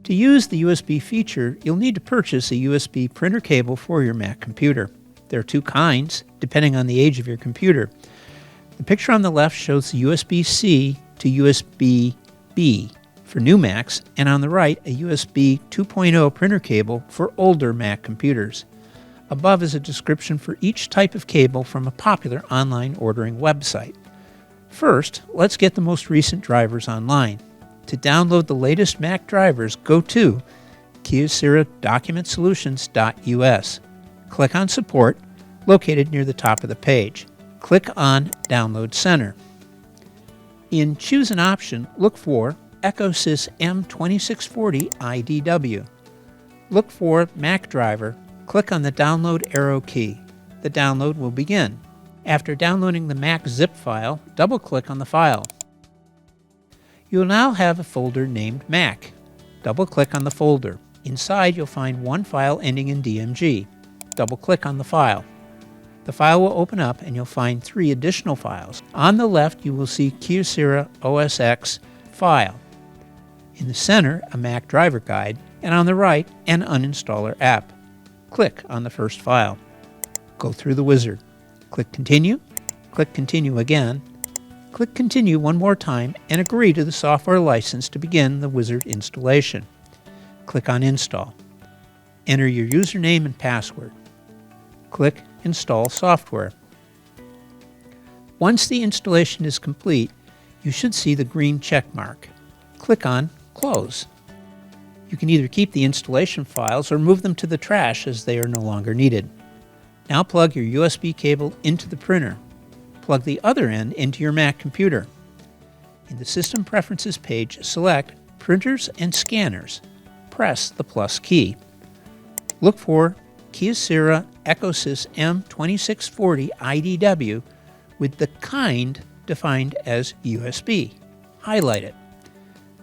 To use the USB feature, you'll need to purchase a USB printer cable for your Mac computer. There are two kinds, depending on the age of your computer. The picture on the left shows the USB-C to USB-B for new Macs, and on the right, a USB 2.0 printer cable for older Mac computers. Above is a description for each type of cable from a popular online ordering website. First, let's get the most recent drivers online. To download the latest Mac drivers, go to kyocera.documentsolutions.us. Click on Support, located near the top of the page. Click on Download Center. In Choose an Option, look for EcoSys M2640idw. Look for Mac driver, click on the Download arrow key. The download will begin. After downloading the Mac zip file, double-click on the file. You will now have a folder named Mac. Double-click on the folder. Inside, you'll find one file ending in DMG. Double-click on the file. The file will open up and you'll find 3 additional files. On the left, you will see Kyocera OS X file. In the center, a Mac driver guide, and on the right, an uninstaller app. Click on the first file. Go through the wizard. Click Continue. Click Continue again. Click Continue one more time and agree to the software license to begin the wizard installation. Click on Install. Enter your username and password. Click Install Software. Once the installation is complete, you should see the green check mark. Click on Close. You can either keep the installation files or move them to the trash as they are no longer needed. Now plug your USB cable into the printer. Plug the other end into your Mac computer. In the System Preferences page, select Printers and Scanners. Press the plus key. Look for Kyocera EcoSys M2640idw with the kind defined as USB. Highlight it.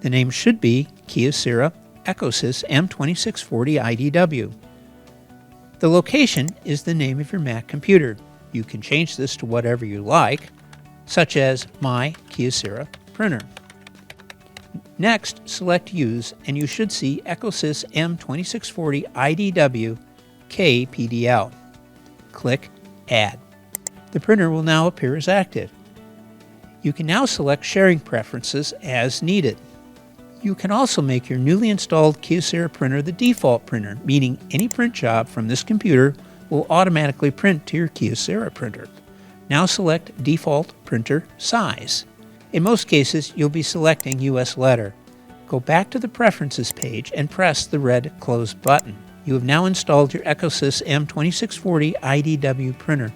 The name should be Kyocera EcoSys M2640idw. The location is the name of your Mac computer. You can change this to whatever you like, such as My Kyocera Printer. Next, select Use, and you should see EcoSys M2640idw KPDL. Click Add. The printer will now appear as active. You can now select sharing preferences as needed. You can also make your newly installed Kyocera printer the default printer, meaning any print job from this computer will automatically print to your Kyocera printer. Now select Default Printer Size. In most cases, you'll be selecting US letter. Go back to the Preferences page and press the red Close button. You have now installed your EcoSys M2640idw printer.